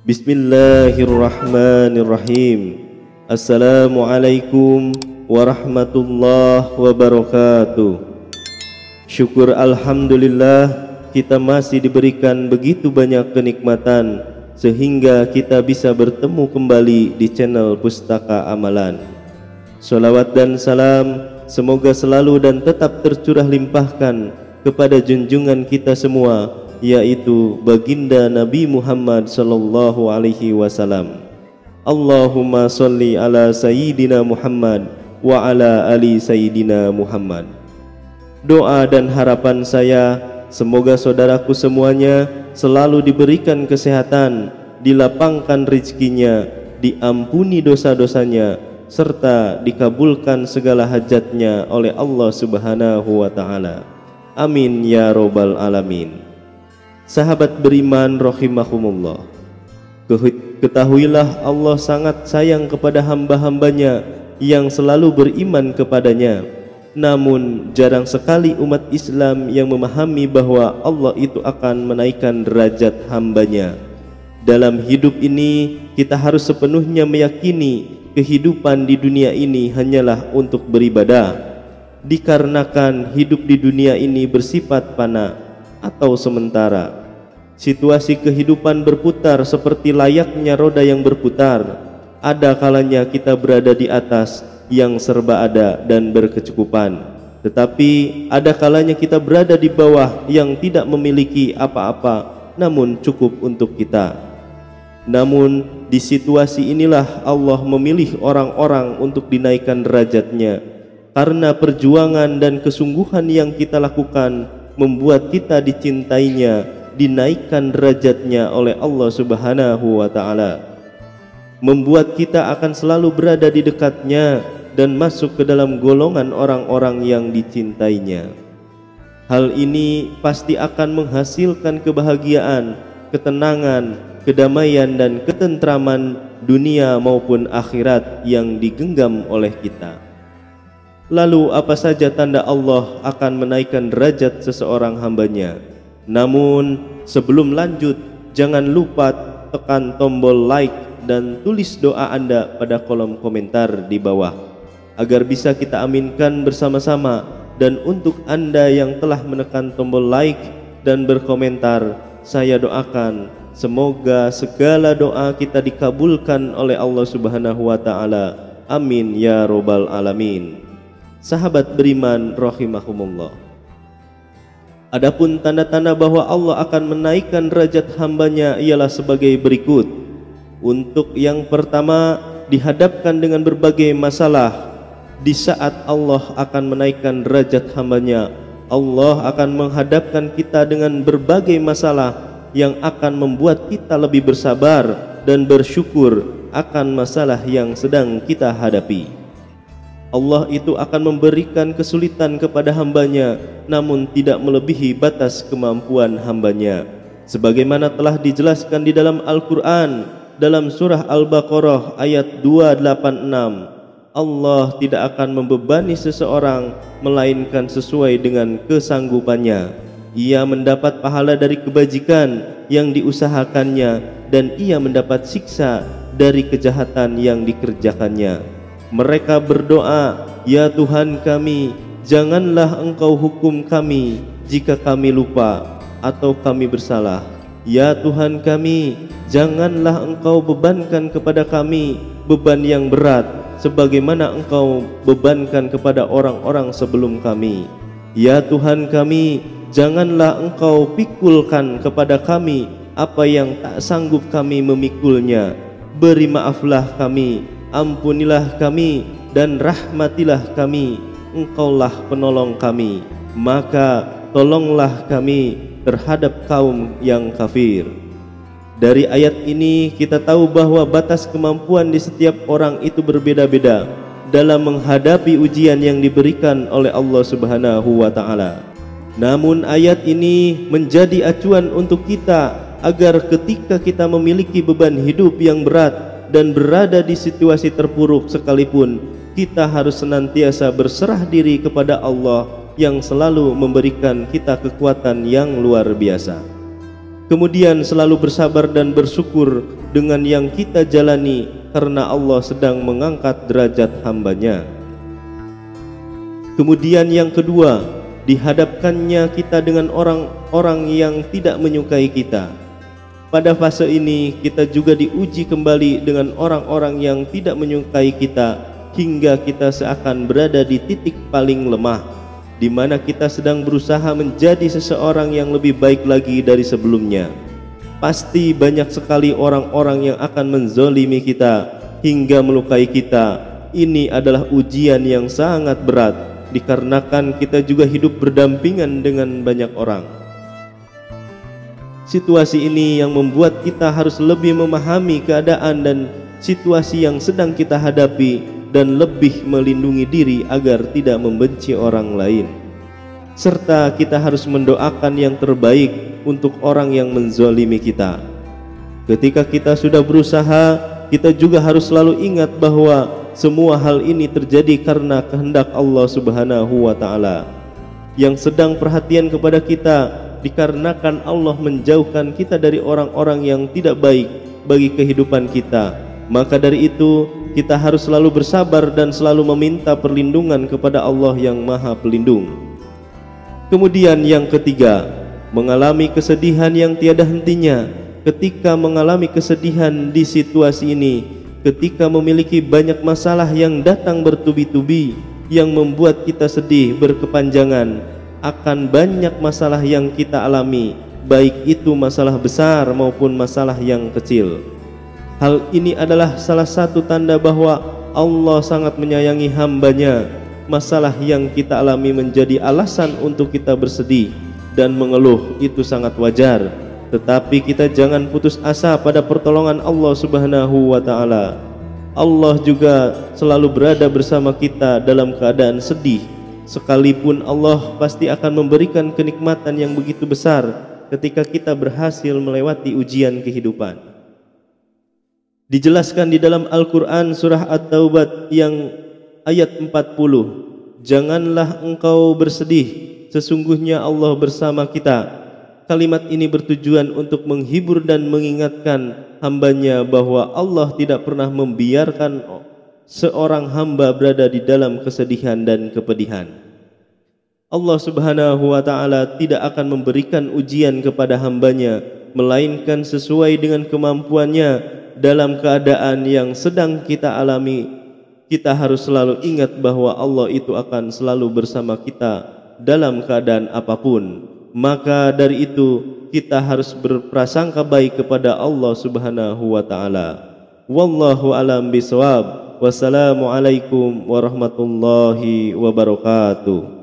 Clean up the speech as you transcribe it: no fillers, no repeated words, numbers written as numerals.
Bismillahirrahmanirrahim. Assalamualaikum warahmatullahi wabarakatuh. Syukur alhamdulillah kita masih diberikan begitu banyak kenikmatan sehingga kita bisa bertemu kembali di channel Pustaka Amalan. Sholawat dan salam semoga selalu dan tetap tercurah limpahkan kepada junjungan kita semua, yaitu baginda Nabi Muhammad sallallahu alaihi wasallam. Allahumma sholli ala sayyidina Muhammad wa ala ali sayyidina Muhammad. Doa dan harapan saya semoga saudaraku semuanya selalu diberikan kesehatan, dilapangkan rezekinya, diampuni dosa-dosanya, serta dikabulkan segala hajatnya oleh Allah Subhanahu wa taala. Amin ya robbal alamin. Sahabat beriman rahimakumullah, ketahuilah Allah sangat sayang kepada hamba-hambanya yang selalu beriman kepadanya. Namun jarang sekali umat Islam yang memahami bahwa Allah itu akan menaikkan derajat hambanya. Dalam hidup ini kita harus sepenuhnya meyakini kehidupan di dunia ini hanyalah untuk beribadah, dikarenakan hidup di dunia ini bersifat fana atau sementara. Situasi kehidupan berputar seperti layaknya roda yang berputar. Ada kalanya kita berada di atas yang serba ada dan berkecukupan, tetapi ada kalanya kita berada di bawah yang tidak memiliki apa-apa namun cukup untuk kita. Namun di situasi inilah Allah memilih orang-orang untuk dinaikkan derajatnya, karena perjuangan dan kesungguhan yang kita lakukan membuat kita dicintainya, dinaikkan derajatnya oleh Allah Subhanahu wa taala, membuat kita akan selalu berada di dekatnya dan masuk ke dalam golongan orang-orang yang dicintainya. Hal ini pasti akan menghasilkan kebahagiaan, ketenangan, kedamaian dan ketentraman dunia maupun akhirat yang digenggam oleh kita. Lalu apa saja tanda Allah akan menaikkan derajat seseorang hambanya? Namun sebelum lanjut, jangan lupa tekan tombol like dan tulis doa Anda pada kolom komentar di bawah, agar bisa kita aminkan bersama-sama. Dan untuk Anda yang telah menekan tombol like dan berkomentar, saya doakan semoga segala doa kita dikabulkan oleh Allah Subhanahu wa taala. Amin ya robbal alamin. Sahabat beriman rahimakumullah, adapun tanda-tanda bahwa Allah akan menaikkan derajat hambanya ialah sebagai berikut. Untuk yang pertama, dihadapkan dengan berbagai masalah. Di saat Allah akan menaikkan derajat hambanya, Allah akan menghadapkan kita dengan berbagai masalah yang akan membuat kita lebih bersabar dan bersyukur akan masalah yang sedang kita hadapi. Allah itu akan memberikan kesulitan kepada hambanya, namun tidak melebihi batas kemampuan hambanya, sebagaimana telah dijelaskan di dalam Al-Quran dalam surah Al-Baqarah ayat 286. Allah tidak akan membebani seseorang melainkan sesuai dengan kesanggupannya. Ia mendapat pahala dari kebajikan yang diusahakannya, dan ia mendapat siksa dari kejahatan yang dikerjakannya. Mereka berdoa, "Ya Tuhan kami, janganlah Engkau hukum kami jika kami lupa atau kami bersalah. Ya Tuhan kami, janganlah Engkau bebankan kepada kami beban yang berat sebagaimana Engkau bebankan kepada orang-orang sebelum kami. Ya Tuhan kami, janganlah Engkau pikulkan kepada kami apa yang tak sanggup kami memikulnya. Beri maaflah kami, ampunilah kami, dan rahmatilah kami. Engkaulah penolong kami, maka tolonglah kami terhadap kaum yang kafir." Dari ayat ini kita tahu bahwa batas kemampuan di setiap orang itu berbeda-beda dalam menghadapi ujian yang diberikan oleh Allah Subhanahu wa taala. Namun ayat ini menjadi acuan untuk kita agar ketika kita memiliki beban hidup yang berat dan berada di situasi terpuruk sekalipun, kita harus senantiasa berserah diri kepada Allah yang selalu memberikan kita kekuatan yang luar biasa. Kemudian selalu bersabar dan bersyukur dengan yang kita jalani, karena Allah sedang mengangkat derajat hambanya. Kemudian yang kedua, dihadapkannya kita dengan orang-orang yang tidak menyukai kita. Pada fase ini kita juga diuji kembali dengan orang-orang yang tidak menyukai kita, hingga kita seakan berada di titik paling lemah, di mana kita sedang berusaha menjadi seseorang yang lebih baik lagi dari sebelumnya. Pasti banyak sekali orang-orang yang akan menzolimi kita hingga melukai kita. Ini adalah ujian yang sangat berat, dikarenakan kita juga hidup berdampingan dengan banyak orang. Situasi ini yang membuat kita harus lebih memahami keadaan dan situasi yang sedang kita hadapi, dan lebih melindungi diri agar tidak membenci orang lain. Serta kita harus mendoakan yang terbaik untuk orang yang menzalimi kita. Ketika kita sudah berusaha, kita juga harus selalu ingat bahwa semua hal ini terjadi karena kehendak Allah Subhanahu wa Ta'ala, yang sedang perhatian kepada kita, dikarenakan Allah menjauhkan kita dari orang-orang yang tidak baik bagi kehidupan kita. Maka dari itu kita harus selalu bersabar dan selalu meminta perlindungan kepada Allah yang Maha Pelindung. Kemudian yang ketiga, mengalami kesedihan yang tiada hentinya. Ketika mengalami kesedihan di situasi ini, ketika memiliki banyak masalah yang datang bertubi-tubi yang membuat kita sedih berkepanjangan, akan banyak masalah yang kita alami, baik itu masalah besar maupun masalah yang kecil. Hal ini adalah salah satu tanda bahwa Allah sangat menyayangi hambanya. Masalah yang kita alami menjadi alasan untuk kita bersedih dan mengeluh, itu sangat wajar. Tetapi kita jangan putus asa pada pertolongan Allah Subhanahu wa Ta'ala. Allah juga selalu berada bersama kita dalam keadaan sedih. Sekalipun Allah pasti akan memberikan kenikmatan yang begitu besar ketika kita berhasil melewati ujian kehidupan. Dijelaskan di dalam Al-Quran surah At-Taubah yang ayat 40, janganlah engkau bersedih, sesungguhnya Allah bersama kita. Kalimat ini bertujuan untuk menghibur dan mengingatkan hambanya bahwa Allah tidak pernah membiarkan seorang hamba berada di dalam kesedihan dan kepedihan. Allah Subhanahu wa Ta'ala tidak akan memberikan ujian kepada hambanya, melainkan sesuai dengan kemampuannya. Dalam keadaan yang sedang kita alami, kita harus selalu ingat bahwa Allah itu akan selalu bersama kita dalam keadaan apapun. Maka dari itu kita harus berprasangka baik kepada Allah Subhanahu wa Ta'ala. Wallahu alam bisawab. Wassalamualaikum warahmatullahi wabarakatuh.